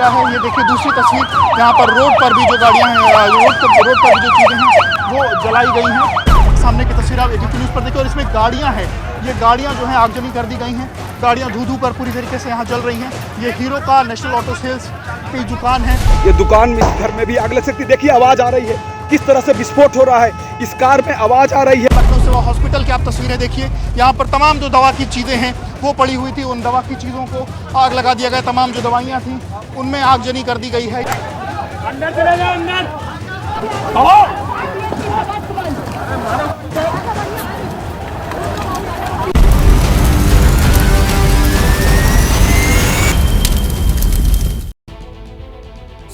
गया है। ये देखिए दूसरी तस्वीर, यहाँ पर रोड पर भी जो गाड़ियाँ हैं, रोड पर भी जो चीज़ें हैं वो जलाई गई हैं। सामने की तस्वीर आप एबीपी न्यूज़ पर देखिए और इसमें गाड़ियाँ हैं, ये गाड़ियाँ जो हैं आगजनी कर दी गई हैं। गाड़ियाँ धू कर पूरी तरीके से यहाँ जल रही हैं। ये हीरो का नेशनल ऑटो सेल्स की दुकान है। ये दुकान में, इस घर में भी आग लग सकती है। देखिए आवाज़ आ रही है, किस तरह से विस्फोट हो रहा है, इस कार में आवाज़ आ रही है। लखनऊ सेवा हॉस्पिटल की आप तस्वीरें देखिए, यहाँ पर तमाम जो दवा की चीज़ें हैं वो पड़ी हुई थी। उन दवा की चीज़ों को आग लगा दिया गया। तमाम जो दवाइयाँ थी उनमें आगजनी कर दी गई है। अंदर चले जाओ, अंदर।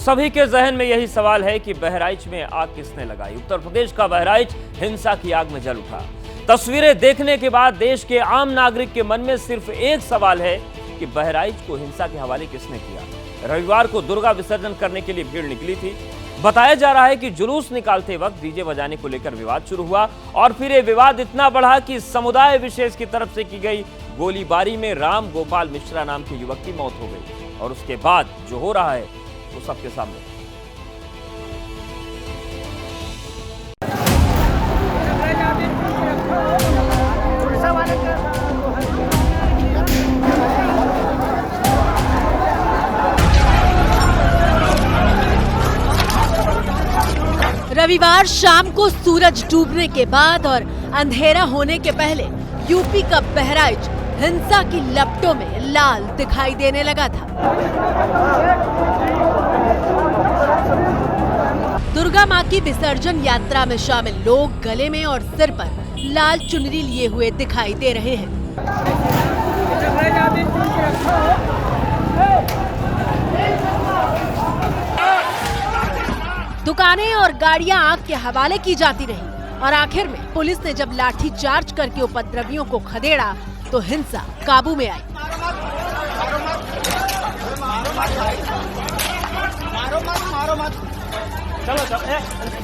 सभी के जहन में यही सवाल है कि बहराइच में आग किसने लगाई। उत्तर प्रदेश का बहराइच हिंसा की आग में जल उठा। तस्वीरें देखने के बाद देश के आम नागरिक के मन में सिर्फ एक सवाल है कि बहराइच को हिंसा के हवाले किसने किया। रविवार को दुर्गा विसर्जन करने के लिए भीड़ निकली थी। बताया जा रहा है कि जुलूस निकालते वक्त डीजे बजाने को लेकर विवाद शुरू हुआ और फिर ये विवाद इतना बढ़ा कि समुदाय विशेष की तरफ से की गई गोलीबारी में राम गोपाल मिश्रा नाम के युवक की मौत हो गई। और उसके बाद जो हो रहा है वो सबके सामने। रविवार शाम को सूरज डूबने के बाद और अंधेरा होने के पहले यूपी का बहराइच हिंसा की लपटों में लाल दिखाई देने लगा था। दुर्गा मां की विसर्जन यात्रा में शामिल लोग गले में और सिर पर लाल चुनरी लिए हुए दिखाई दे रहे हैं। दुकानें और गाड़ियां आग के हवाले की जाती रही और आखिर में पुलिस ने जब लाठी चार्ज करके उपद्रवियों को खदेड़ा तो हिंसा काबू में आई।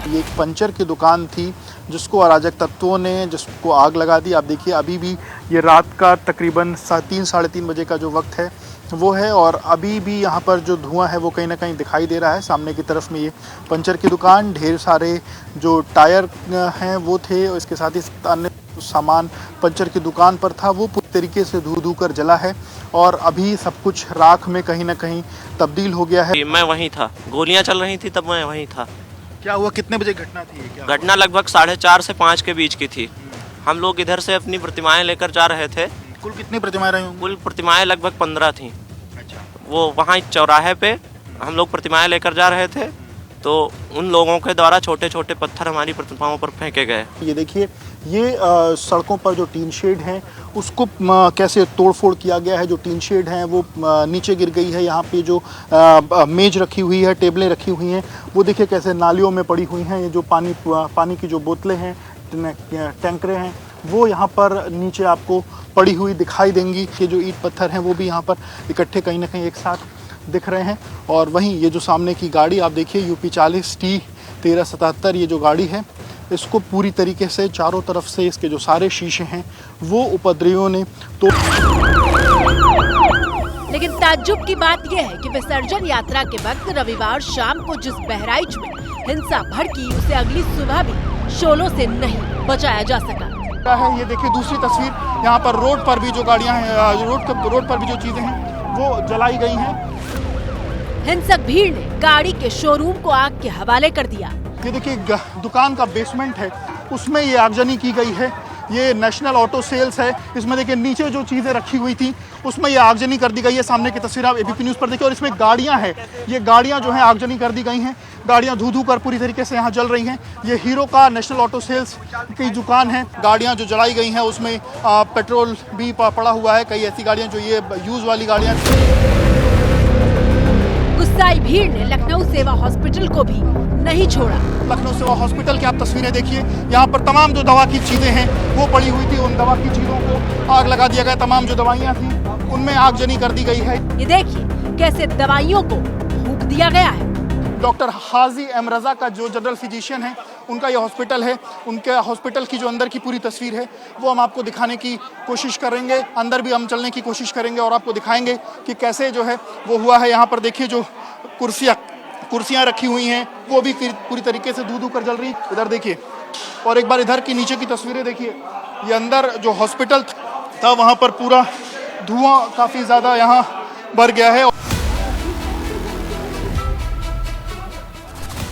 ये एक पंचर की दुकान थी जिसको अराजक तत्वों ने जिसको आग लगा दी। आप देखिए अभी भी ये रात का तकरीबन 3 साढ़े 3 बजे का जो वक्त है वो है और अभी भी यहाँ पर जो धुआं है वो कहीं ना कहीं दिखाई दे रहा है। सामने की तरफ में ये पंचर की दुकान, ढेर सारे जो टायर हैं वो थे और इसके साथ ही अन्य सामान पंचर की दुकान पर था वो पूरी तरीके से धू कर जला है और अभी सब कुछ राख में कहीं ना कहीं तब्दील हो गया है। मैं वहीं था, गोलियां चल रही थी तब मैं वहीं था। क्या हुआ, कितने बजे घटना थी? क्या घटना लगभग 4:30 से 5 के बीच की थी। हम लोग इधर से अपनी प्रतिमाएं लेकर जा रहे थे। कुल कितनी प्रतिमाएं रही होंगी? कुल प्रतिमाएं लगभग 15 थी। अच्छा। वो वहाँ चौराहे पे हम लोग प्रतिमाएं लेकर जा रहे थे तो उन लोगों के द्वारा छोटे छोटे पत्थर हमारी प्रतिमाओं पर फेंके गए। ये देखिए ये सड़कों पर जो टीन शेड हैं उसको कैसे तोड़फोड़ किया गया है। जो टीन शेड हैं वो नीचे गिर गई है। यहाँ पे जो मेज रखी हुई है, टेबलें रखी हुई हैं वो देखिए कैसे नालियों में पड़ी हुई हैं। ये जो पानी की जो बोतलें हैं, टैंकरें हैं वो यहाँ पर नीचे आपको पड़ी हुई दिखाई देंगी। ये जो ईंट पत्थर हैं वो भी यहाँ पर इकट्ठे कहीं ना कहीं एक साथ दिख रहे हैं। और वहीं ये जो सामने की गाड़ी आप देखिए यूपी 40 T 1377 ये जो गाड़ी है इसको पूरी तरीके से चारों तरफ से इसके जो सारे शीशे हैं वो उपद्रवियों ने तो। लेकिन ताज्जुब की बात यह है कि विसर्जन यात्रा के वक्त रविवार शाम को जिस बहराइच में हिंसा भड़की उसे अगली सुबह भी शोलों से नहीं बचाया जा सका है। ये देखिए दूसरी तस्वीर, यहाँ पर रोड पर भी जो गाड़ियाँ हैं, रोड पर भी जो चीज़ें हैं वो जलाई गई हैं। हिंसक भीड़ ने गाड़ी के शोरूम को आग के हवाले कर दिया। ये देखिए दुकान का बेसमेंट है उसमें ये आगजनी की गई है। ये नेशनल ऑटो सेल्स है। इसमें देखिए नीचे जो चीज़ें रखी हुई थी उसमें ये आगजनी कर दी गई है। सामने की तस्वीर आप एबीपी न्यूज़ पर देखिए और इसमें गाड़ियां हैं, ये गाड़ियां जो हैं आगजनी कर दी गई हैं। गाड़ियां धू कर पूरी तरीके से यहाँ जल रही हैं। ये हीरो का नेशनल ऑटो सेल्स की दुकान है। गाड़ियां जो जलाई गई हैं उसमें पेट्रोल भी पड़ा हुआ है। कई ऐसी गाड़ियाँ जो ये यूज़ वाली गाड़ियाँ। गुस्साई भीड़ ने लखनऊ सेवा हॉस्पिटल को भी नहीं छोड़ा। लखनऊ सेवा हॉस्पिटल की आप तस्वीरें देखिए, यहाँ पर तमाम जो दवा की चीज़ें हैं वो पड़ी हुई थी। उन दवा की चीज़ों को आग लगा दिया गया। तमाम जो दवाइयाँ थी उनमें आगजनी कर दी गई है। ये देखिए कैसे दवाइयों को फूंक दिया गया है। डॉक्टर हाजी एम रज़ा का जो जनरल फिजिशियन है, उनका ये हॉस्पिटल है। उनके हॉस्पिटल की जो अंदर की पूरी तस्वीर है वो हम आपको दिखाने की कोशिश करेंगे। अंदर भी हम चलने की कोशिश करेंगे और आपको दिखाएंगे कि कैसे जो है वो हुआ है। यहाँ पर देखिए जो कुर्सियाँ रखी हुई हैं वो भी पूरी तरीके से धू कर जल रही। इधर देखिए, और एक बार इधर की नीचे की तस्वीरें देखिए। ये अंदर जो हॉस्पिटल था वहाँ पर पूरा धुआं काफ़ी ज़्यादा यहाँ भर गया है।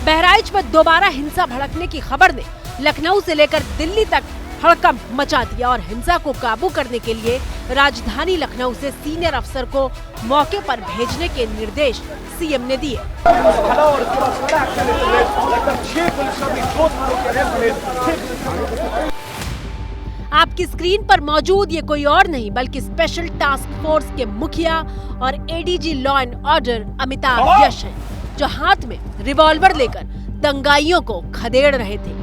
बहराइच में दोबारा हिंसा भड़कने की खबर ने लखनऊ से लेकर दिल्ली तक हड़कंप मचा दिया और हिंसा को काबू करने के लिए राजधानी लखनऊ से सीनियर अफसर को मौके पर भेजने के निर्देश सीएम ने दिए। आपकी स्क्रीन पर मौजूद ये कोई और नहीं बल्कि स्पेशल टास्क फोर्स के मुखिया और ADG law and order Amitabh Yash हैं, जो हाथ में रिवॉल्वर लेकर दंगाइयों को खदेड़ रहे थे।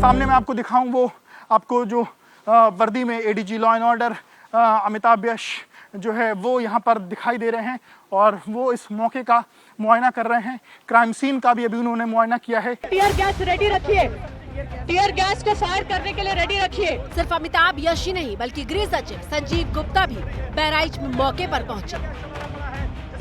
सामने मैं आपको दिखाऊं वो आपको जो वर्दी में ADG law and order Amitabh Yash जो है वो यहाँ पर दिखाई दे रहे हैं और वो इस मौके का मुआयना कर रहे हैं। क्राइम सीन का भी अभी उन्होंने मुआयना किया है। टीयर गैस रेडी रखिए, टीयर गैस को फायर करने के लिए रेडी रखिए। सिर्फ अमिताभ यश ही नहीं बल्कि गृह सचिव संजीव गुप्ता भी बहराइच में मौके पर पहुंचे।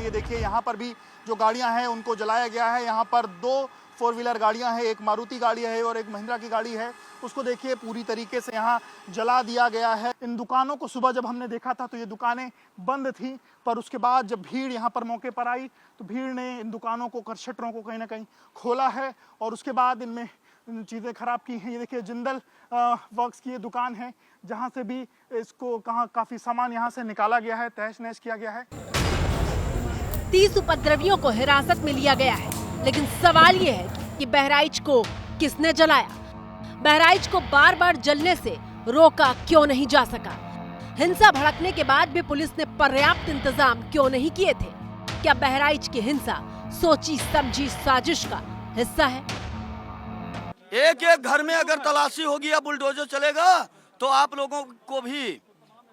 ये देखिए, यहाँ पर भी जो गाड़ियां हैं उनको जलाया गया है। यहाँ पर 2 4 व्हीलर गाड़ियां हैं, एक मारुति गाड़ी है और एक महिंद्रा की गाड़ी है। उसको देखिए पूरी तरीके से यहाँ जला दिया गया है। इन दुकानों को सुबह जब हमने देखा था तो ये दुकानें बंद थी, पर उसके बाद जब भीड़ यहाँ पर मौके पर आई तो भीड़ ने इन दुकानों को, शटरों को कहीं ना कहीं खोला है और उसके बाद इनमें चीज़ें खराब की हैं। ये देखिए जिंदल वर्क्स की ये दुकान है जहाँ से भी इसको काफ़ी सामान यहाँ से निकाला गया है, तहस नहस किया गया है। 30 उपद्रवियों को हिरासत में लिया गया है, लेकिन सवाल ये है कि बहराइच को किसने जलाया? बहराइच को बार बार जलने से रोका क्यों नहीं जा सका? हिंसा भड़कने के बाद भी पुलिस ने पर्याप्त इंतजाम क्यों नहीं किए थे? क्या बहराइच की हिंसा सोची समझी साजिश का हिस्सा है? एक एक घर में अगर तलाशी होगी या बुलडोजर चलेगा तो आप लोगों को भी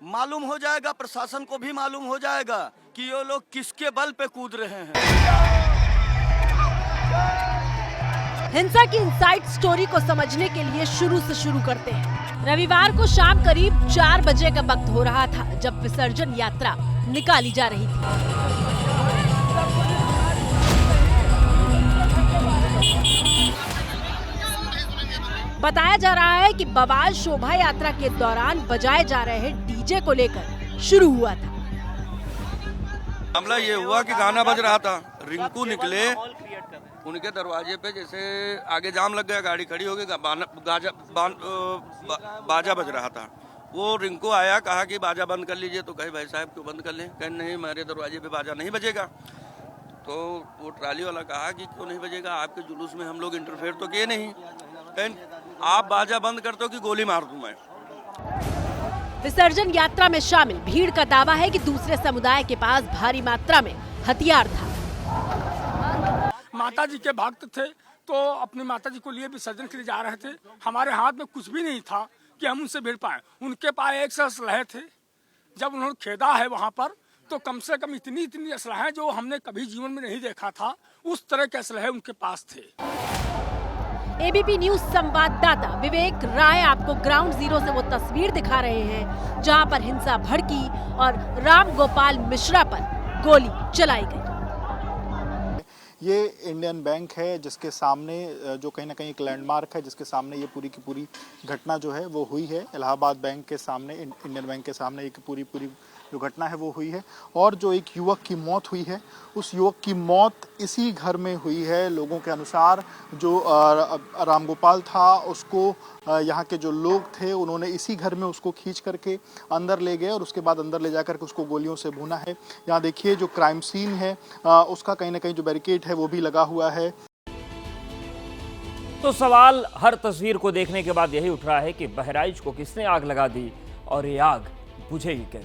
मालूम हो जाएगा, प्रशासन को भी मालूम हो जाएगा कि ये लोग किसके बल पे कूद रहे हैं। हिंसा की इनसाइड स्टोरी को समझने के लिए शुरू से शुरू करते हैं। रविवार को शाम करीब 4 बजे का वक्त हो रहा था जब विसर्जन यात्रा निकाली जा रही थी। बताया जा रहा है कि बवाल शोभा यात्रा के दौरान बजाए जा रहे डीजे को लेकर शुरू हुआ था। मामला ये हुआ कि गाना बज रहा था, रिंकू निकले, उनके दरवाजे पे जैसे आगे जाम लग गया, गाड़ी खड़ी हो गई, बाजा बज रहा था। वो रिंकू आया, कहा कि बाजा बंद कर लीजिए, तो कहे भाई साहब क्यों बंद कर लें? कहे नहीं, मेरे दरवाजे पे बाजा नहीं बजेगा। तो वो ट्राली वाला कहा कि क्यों नहीं बजेगा, आपके जुलूस में हम लोग इंटरफेयर तो किए नहीं, आप बाजा बंद करते हो कि गोली मार दूं मैं। विसर्जन यात्रा में शामिल भीड़ का दावा है कि दूसरे समुदाय के पास भारी मात्रा में हथियार था। माता जी के भक्त थे तो अपनी माता जी को लिए विसर्जन के लिए जा रहे थे। हमारे हाथ में कुछ भी नहीं था कि हम उनसे भिड़ पाए। उनके पास एक से असलहे थे। जब उन्होंने खेदा है वहाँ पर तो कम से कम इतनी असलहे जो हमने कभी जीवन में नहीं देखा था, उस तरह के असलहे उनके पास थे। एबीपी न्यूज संवाददाता विवेक राय आपको ग्राउंड जीरो से वो तस्वीर दिखा रहे हैं जहां पर हिंसा भड़की और राम गोपाल मिश्रा पर गोली चलाई गई। ये इंडियन बैंक है जिसके सामने जो कहीं ना कहीं एक लैंडमार्क है, जिसके सामने ये पूरी की पूरी घटना जो है वो हुई है। इलाहाबाद बैंक के सामने, इंडियन बैंक के सामने एक पूरी जो घटना है वो हुई है। और जो एक युवक की मौत हुई है, उस युवक की मौत इसी घर में हुई है। लोगों के अनुसार जो रामगोपाल था उसको यहाँ के जो लोग थे उन्होंने इसी घर में उसको खींच करके अंदर ले गए और उसके बाद अंदर ले जाकर के उसको गोलियों से भूना है। यहाँ देखिए जो क्राइम सीन है उसका कहीं ना कहीं जो बैरिकेड है वो भी लगा हुआ है। तो सवाल हर तस्वीर को देखने के बाद यही उठ रहा है कि बहराइच को किसने आग लगा दी और ये आग बुझेगी कैसे?